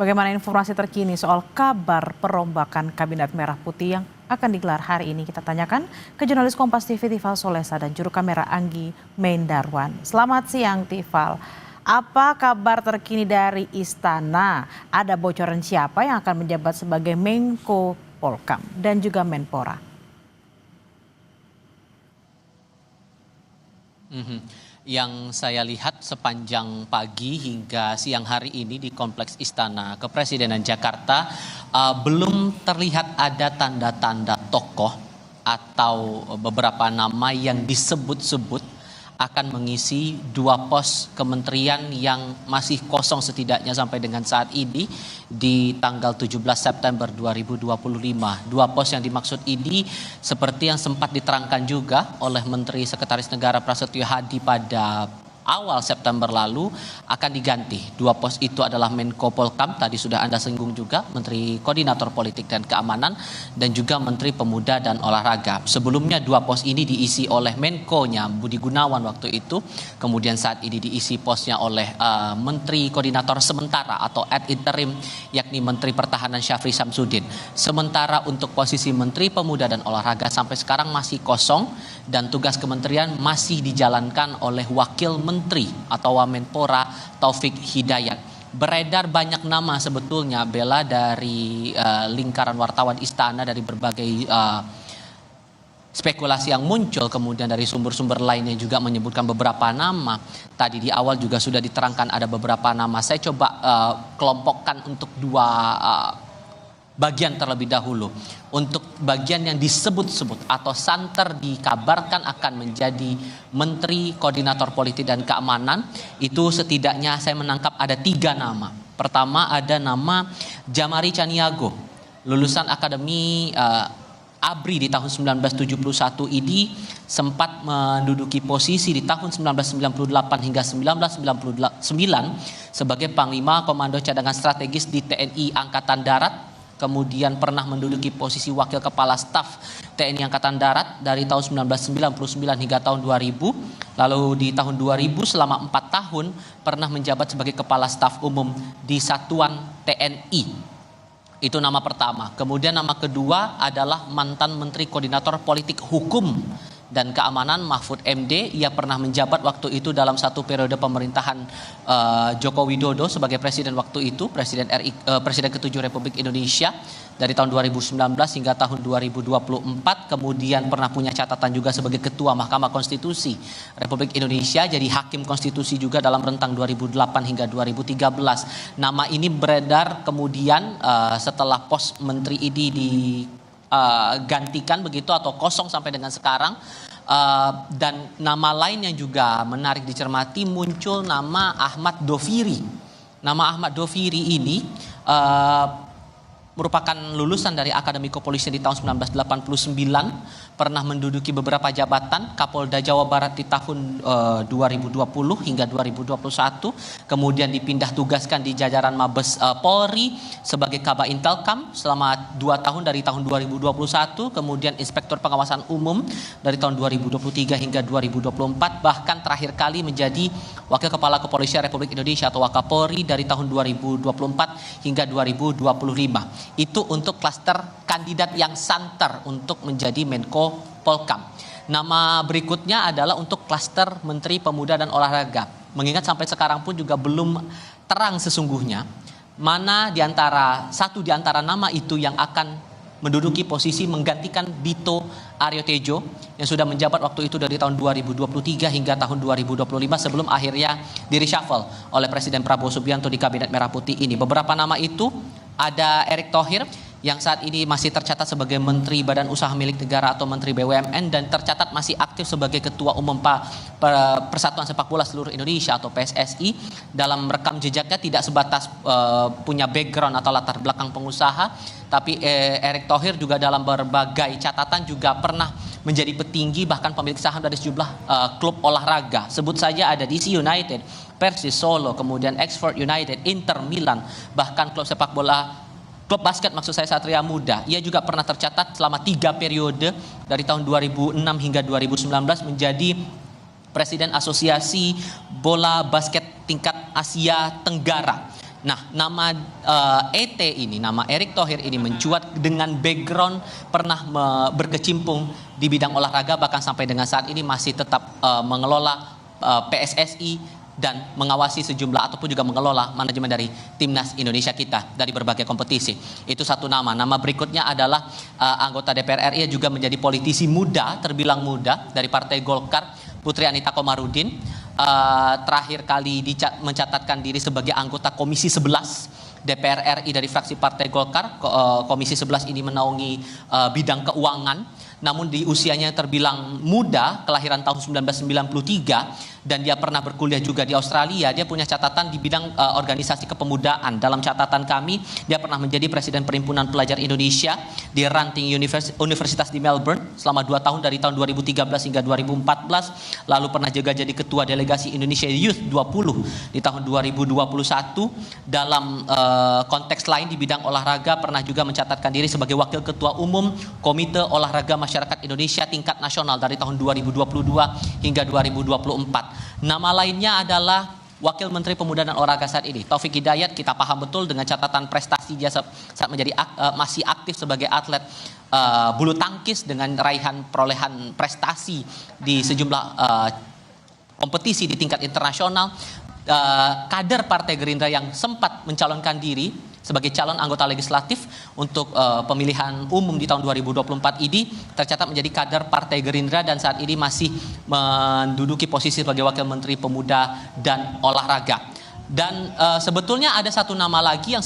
Bagaimana informasi terkini soal kabar perombakan Kabinet Merah Putih yang akan digelar hari ini? Kita tanyakan ke jurnalis Kompas TV Tifal Solesa dan juru kamera Anggi Mendarwan. Selamat siang Tifal. Apa kabar terkini dari Istana? Ada bocoran siapa yang akan menjabat sebagai Menko Polkam dan juga Menpora? Yang saya lihat sepanjang pagi hingga siang hari ini di Kompleks Istana Kepresidenan Jakarta belum terlihat ada tanda-tanda tokoh atau beberapa nama yang disebut-sebut akan mengisi dua pos kementerian yang masih kosong setidaknya sampai dengan saat ini di tanggal 17 September 2025. Dua pos yang dimaksud ini seperti yang sempat diterangkan juga oleh Menteri Sekretaris Negara Prasetyo Hadi pada awal September lalu akan diganti. Dua pos itu adalah Menko Polkam, tadi sudah Anda singgung juga, Menteri Koordinator Politik dan Keamanan, dan juga Menteri Pemuda dan Olahraga. Sebelumnya dua pos ini diisi oleh Menko-nya Budi Gunawan waktu itu, kemudian saat ini diisi posnya oleh Menteri Koordinator Sementara atau ad interim, yakni Menteri Pertahanan Syafri Samsudin. Sementara untuk posisi Menteri Pemuda dan Olahraga sampai sekarang masih kosong dan tugas kementerian masih dijalankan oleh Wakil Menteri atau Wamenpora Taufik Hidayat. Beredar banyak nama sebetulnya Bella dari lingkaran wartawan istana, dari berbagai spekulasi yang muncul, kemudian dari sumber-sumber lainnya juga menyebutkan beberapa nama. Tadi di awal juga sudah diterangkan ada beberapa nama. Saya coba kelompokkan untuk dua bagian terlebih dahulu. Untuk bagian yang disebut-sebut atau santer dikabarkan akan menjadi Menteri Koordinator Politik dan Keamanan, itu setidaknya saya menangkap ada 3 nama. Pertama ada nama Jamari Caniago, lulusan Akademi ABRI di tahun 1971 ini, sempat menduduki posisi di tahun 1998 hingga 1999 sebagai Panglima Komando Cadangan Strategis di TNI Angkatan Darat. Kemudian pernah menduduki posisi Wakil Kepala Staf TNI Angkatan Darat dari tahun 1999 hingga tahun 2000. Lalu di tahun 2000 selama 4 tahun pernah menjabat sebagai Kepala Staf Umum di Satuan TNI. Itu nama pertama. Kemudian nama kedua adalah mantan Menteri Koordinator Politik Hukum dan Keamanan Mahfud MD. Ia pernah menjabat waktu itu dalam satu periode pemerintahan Joko Widodo sebagai presiden waktu itu, Presiden ke-7 Republik Indonesia dari tahun 2019 hingga tahun 2024. Kemudian pernah punya catatan juga sebagai Ketua Mahkamah Konstitusi Republik Indonesia, jadi Hakim Konstitusi juga dalam rentang 2008 hingga 2013. Nama ini beredar kemudian setelah pos menteri ini digantikan begitu atau kosong sampai dengan sekarang. Dan nama lain yang juga menarik dicermati, muncul nama Ahmad Doviri. Nama Ahmad Doviri ini merupakan lulusan dari Akademi Kepolisian di tahun 1989, pernah menduduki beberapa jabatan, Kapolda Jawa Barat di tahun 2020 hingga 2021, kemudian dipindah tugaskan di jajaran Mabes Polri sebagai Kaba Intelkam selama 2 tahun dari tahun 2021, kemudian Inspektur Pengawasan Umum dari tahun 2023 hingga 2024, bahkan terakhir kali menjadi Wakil Kepala Kepolisian Republik Indonesia atau Wakapolri dari tahun 2024 hingga 2025. Itu untuk klaster kandidat yang santer untuk menjadi Menko Polkam. Nama berikutnya adalah untuk klaster Menteri Pemuda dan Olahraga. Mengingat sampai sekarang pun juga belum terang sesungguhnya mana satu di antara nama itu yang akan menduduki posisi menggantikan Dito Aryo Tejo yang sudah menjabat waktu itu dari tahun 2023 hingga tahun 2025 sebelum akhirnya di-reshuffle oleh Presiden Prabowo Subianto di Kabinet Merah Putih ini. Beberapa nama itu ada Erick Thohir yang saat ini masih tercatat sebagai Menteri Badan Usaha Milik Negara atau Menteri BUMN dan tercatat masih aktif sebagai Ketua Umum Persatuan Sepak Bola Seluruh Indonesia atau PSSI. Dalam rekam jejaknya tidak sebatas punya background atau latar belakang pengusaha, tapi Erick Thohir juga dalam berbagai catatan juga pernah menjadi petinggi bahkan pemilik saham dari sejumlah klub olahraga. Sebut saja ada DC United, Persis Solo, kemudian Oxford United, Inter Milan, bahkan klub basket maksud saya Satria Muda. Ia juga pernah tercatat selama 3 periode dari tahun 2006 hingga 2019 menjadi Presiden Asosiasi Bola Basket Tingkat Asia Tenggara. Nah, nama ET ini, nama Erick Thohir ini mencuat dengan background pernah berkecimpung di bidang olahraga, bahkan sampai dengan saat ini masih tetap mengelola PSSI dan mengawasi sejumlah ataupun juga mengelola manajemen dari timnas Indonesia kita dari berbagai kompetisi. Itu satu nama. Nama berikutnya adalah anggota DPR RI yang juga menjadi politisi muda, terbilang muda dari Partai Golkar, Putri Anita Komarudin. Terakhir kali mencatatkan diri sebagai anggota Komisi 11 DPR RI dari fraksi Partai Golkar. Komisi 11 ini menaungi bidang keuangan. Namun di usianya terbilang muda, kelahiran tahun 1993, dan dia pernah berkuliah juga di Australia. Dia punya catatan di bidang organisasi kepemudaan. Dalam catatan kami, dia pernah menjadi Presiden Perhimpunan Pelajar Indonesia di Ranting Universitas di Melbourne selama 2 tahun, dari tahun 2013 hingga 2014. Lalu pernah juga jadi Ketua Delegasi Indonesia Youth 20 di tahun 2021. Dalam konteks lain di bidang olahraga, pernah juga mencatatkan diri sebagai Wakil Ketua Umum Komite Olahraga Masyarakat Indonesia tingkat nasional dari tahun 2022 hingga 2024. Nama lainnya adalah Wakil Menteri Pemuda dan Olahraga saat ini, Taufik Hidayat. Kita paham betul dengan catatan prestasi dia saat menjadi masih aktif sebagai atlet bulu tangkis dengan raihan perolehan prestasi di sejumlah kompetisi di tingkat internasional. Kader Partai Gerindra yang sempat mencalonkan diri sebagai calon anggota legislatif untuk pemilihan umum di tahun 2024 ini tercatat menjadi kader Partai Gerindra dan saat ini masih menduduki posisi sebagai Wakil Menteri Pemuda dan Olahraga. Dan sebetulnya ada satu nama lagi yang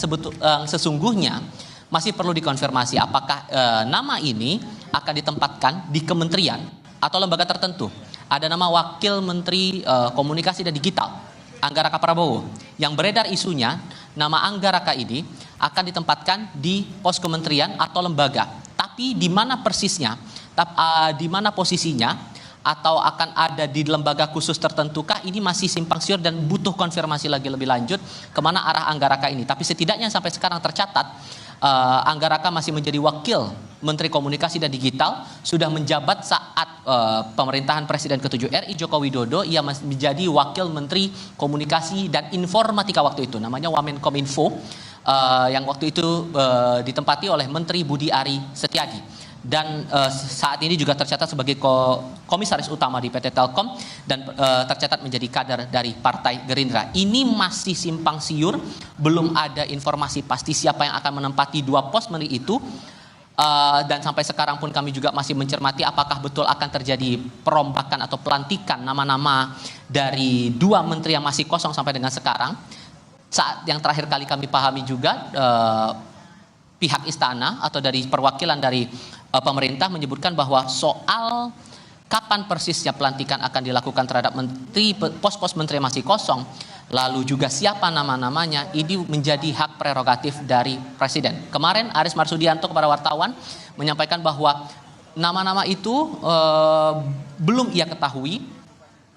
sesungguhnya masih perlu dikonfirmasi apakah nama ini akan ditempatkan di kementerian atau lembaga tertentu. Ada nama Wakil Menteri Komunikasi dan Digital, Anggaraka Prabowo, yang beredar isunya nama Anggaraka ini akan ditempatkan di pos kementerian atau lembaga. Tapi di mana persisnya, di mana posisinya, atau akan ada di lembaga khusus tertentukah, ini masih simpang siur dan butuh konfirmasi lagi lebih lanjut kemana arah Anggaraka ini. Tapi setidaknya sampai sekarang tercatat Anggaraka masih menjadi Wakil Menteri Komunikasi dan Digital, sudah menjabat saat pemerintahan Presiden ke-7 RI Joko Widodo. Ia menjadi Wakil Menteri Komunikasi dan Informatika waktu itu, namanya Wamenkominfo, yang waktu itu ditempati oleh Menteri Budi Ari Setiadi. Dan saat ini juga tercatat sebagai komisaris utama di PT Telkom dan tercatat menjadi kader dari Partai Gerindra. Ini masih simpang siur, belum ada informasi pasti siapa yang akan menempati 2 pos menteri itu. Dan sampai sekarang pun kami juga masih mencermati apakah betul akan terjadi perombakan atau pelantikan nama-nama dari 2 menteri yang masih kosong sampai dengan sekarang. Saat yang terakhir kali kami pahami juga pihak istana atau dari perwakilan dari pemerintah menyebutkan bahwa soal kapan persisnya pelantikan akan dilakukan terhadap menteri, pos-pos menteri yang masih kosong, lalu juga siapa nama-namanya, ini menjadi hak prerogatif dari Presiden. Kemarin Aris Marsudianto kepada wartawan menyampaikan bahwa nama-nama itu belum ia ketahui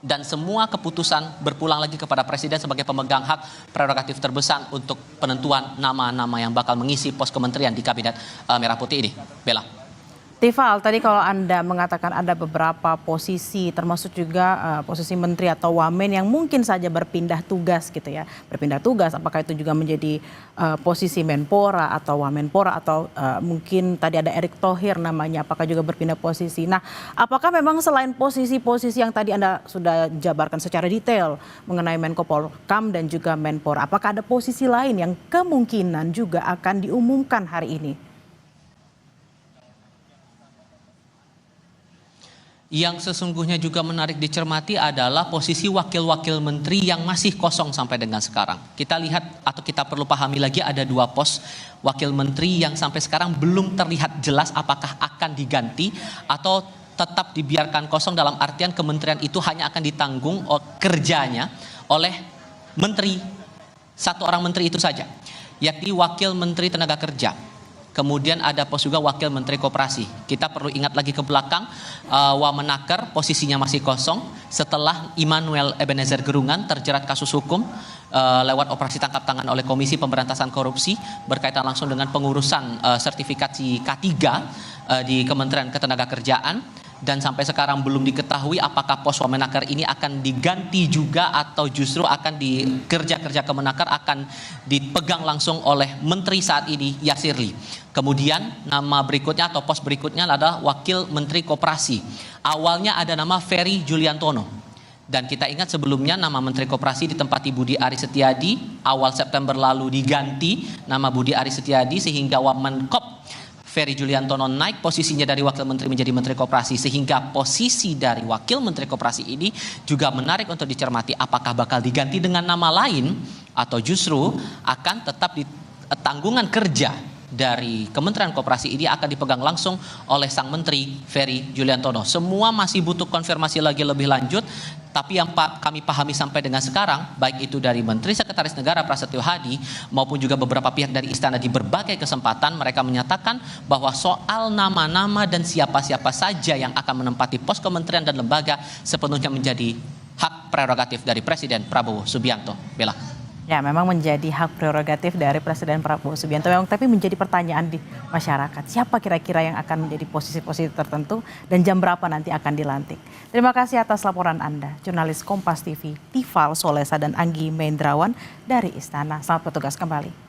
dan semua keputusan berpulang lagi kepada Presiden sebagai pemegang hak prerogatif terbesar untuk penentuan nama-nama yang bakal mengisi pos kementerian di Kabinet Merah Putih ini. Bella. Tifal, tadi kalau Anda mengatakan ada beberapa posisi, termasuk juga posisi menteri atau wamen yang mungkin saja berpindah tugas gitu ya. Berpindah tugas, apakah itu juga menjadi posisi Menpora atau Wamenpora atau mungkin tadi ada Erick Thohir namanya, apakah juga berpindah posisi. Nah, apakah memang selain posisi-posisi yang tadi Anda sudah jabarkan secara detail mengenai Menko Polhukam dan juga Menpora, apakah ada posisi lain yang kemungkinan juga akan diumumkan hari ini? Yang sesungguhnya juga menarik dicermati adalah posisi wakil-wakil menteri yang masih kosong sampai dengan sekarang. Kita lihat atau kita perlu pahami lagi ada 2 pos wakil menteri yang sampai sekarang belum terlihat jelas apakah akan diganti atau tetap dibiarkan kosong, dalam artian kementerian itu hanya akan ditanggung kerjanya oleh menteri, 1 orang menteri itu saja, yakni Wakil Menteri Tenaga Kerja. Kemudian ada pos juga Wakil Menteri Koperasi. Kita perlu ingat lagi ke belakang, Wamenaker posisinya masih kosong setelah Immanuel Ebenezer Gerungan terjerat kasus hukum lewat operasi tangkap tangan oleh Komisi Pemberantasan Korupsi berkaitan langsung dengan pengurusan sertifikasi K3 di Kementerian Ketenagakerjaan. dan sampai sekarang belum diketahui apakah pos Wamenakar ini akan diganti juga atau justru akan kerja Kemenaker akan dipegang langsung oleh Menteri saat ini Yasirli. Kemudian nama berikutnya atau pos berikutnya adalah Wakil Menteri Koperasi. Awalnya ada nama Ferry Juliantono. Dan kita ingat sebelumnya nama Menteri Koperasi ditempati Budi Aris Setiadi, awal September lalu diganti nama Budi Aris Setiadi sehingga Wamenkop Ferry Juliantono naik posisinya dari Wakil Menteri menjadi Menteri Koperasi, sehingga posisi dari Wakil Menteri Koperasi ini juga menarik untuk dicermati apakah bakal diganti dengan nama lain atau justru akan tetap di tanggungan kerja dari Kementerian Koperasi ini akan dipegang langsung oleh sang Menteri Ferry Juliantono. Semua masih butuh konfirmasi lagi lebih lanjut, tapi yang kami pahami sampai dengan sekarang, baik itu dari Menteri Sekretaris Negara Prasetyo Hadi maupun juga beberapa pihak dari istana di berbagai kesempatan, mereka menyatakan bahwa soal nama-nama dan siapa-siapa saja yang akan menempati pos kementerian dan lembaga sepenuhnya menjadi hak prerogatif dari Presiden Prabowo Subianto. Bella. Ya, memang menjadi hak prerogatif dari Presiden Prabowo Subianto. Memang, tapi menjadi pertanyaan di masyarakat, siapa kira-kira yang akan menjadi posisi-posisi tertentu dan jam berapa nanti akan dilantik. Terima kasih atas laporan Anda, jurnalis Kompas TV, Tifal Solesa dan Anggi Mendrawan dari Istana. Selamat bertugas kembali.